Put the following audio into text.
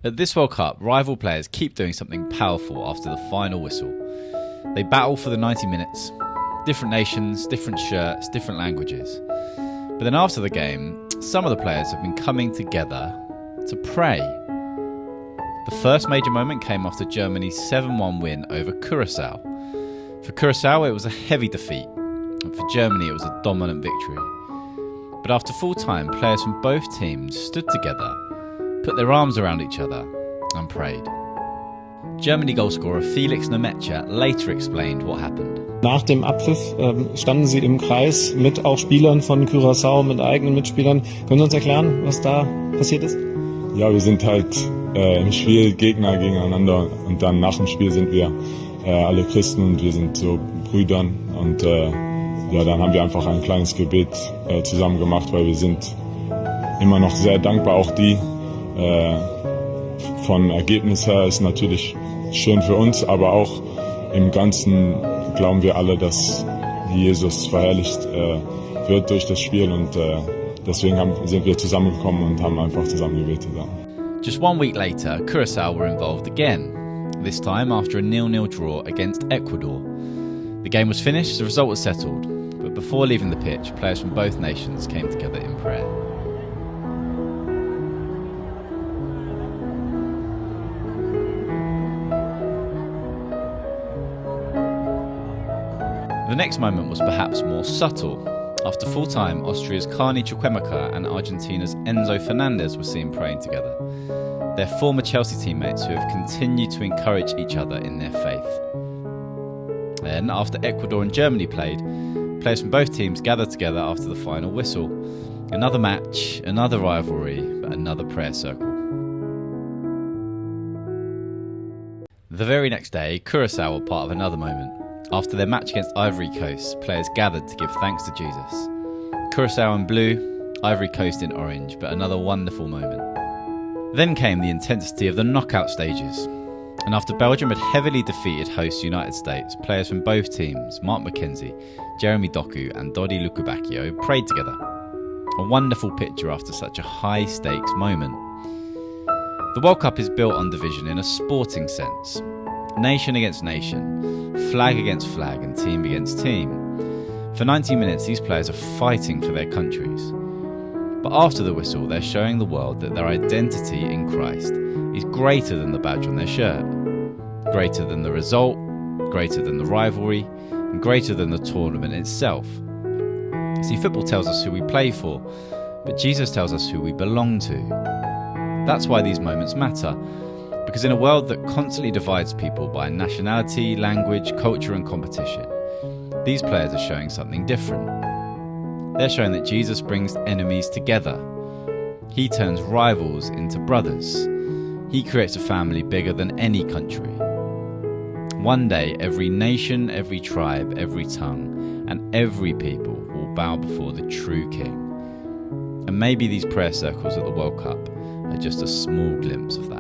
At this World Cup, rival players keep doing something powerful after the final whistle. They battle for the 90 minutes. Different nations, different shirts, different languages. But then after the game, some of the players have been coming together to pray. The first major moment came after Germany's 7-1 win over Curaçao. For Curaçao, it was a heavy defeat, and for Germany, it was a dominant victory. But after full time, players from both teams stood together, put their arms around each other and prayed. Germany goalscorer Felix Nmecha later explained what happened. Nach dem Abpfiff standen sie im Kreis mit auch Spielern von Curaçao, mit eigenen Mitspielern. Können Sie uns erklären, was da passiert ist? Ja, wir sind halt im Spiel Gegner gegeneinander und dann nach dem Spiel sind wir alle Christen und wir sind so Brüdern und dann haben wir einfach ein kleines Gebet zusammen gemacht, weil wir sind immer noch sehr dankbar, auch die von Ergebnis her ist natürlich schön für uns, aber auch im Ganzen glauben wir alle, dass Jesus verherrlicht wird durch das Spiel und deswegen sind wir zusammengekommen und haben einfach zusammen gebetet. Ja. Just 1 week later, Curaçao were involved again, this time after a 0-0 draw against Ecuador. The game was finished, the result was settled, but before leaving the pitch, players from both nations came together in prayer. The next moment was perhaps more subtle. After full time, Austria's Carney, Chukwuemeka and Argentina's Enzo Fernández were seen praying together. They're former Chelsea teammates who have continued to encourage each other in their faith. Then, after Ecuador and Germany played, players from both teams gathered together after the final whistle. Another match, another rivalry, but another prayer circle. The very next day, Curaçao were part of another moment. After their match against Ivory Coast, players gathered to give thanks to Jesus. Curaçao in blue, Ivory Coast in orange, but another wonderful moment. Then came the intensity of the knockout stages. And after Belgium had heavily defeated host United States, players from both teams, Mark McKenzie, Jeremy Doku and Dodi Lukubakio, prayed together. A wonderful picture after such a high-stakes moment. The World Cup is built on division in a sporting sense. Nation against nation, flag against flag and team against team. For 90 minutes these players are fighting for their countries. But after the whistle they're showing the world that their identity in Christ is greater than the badge on their shirt, greater than the result, greater than the rivalry, and greater than the tournament itself. See, football tells us who we play for, but Jesus tells us who we belong to. That's why these moments matter. Because in a world that constantly divides people by nationality, language, culture and competition, these players are showing something different. They're showing that Jesus brings enemies together. He turns rivals into brothers. He creates a family bigger than any country. One day, every nation, every tribe, every tongue, and every people will bow before the true King. And maybe these prayer circles at the World Cup are just a small glimpse of that.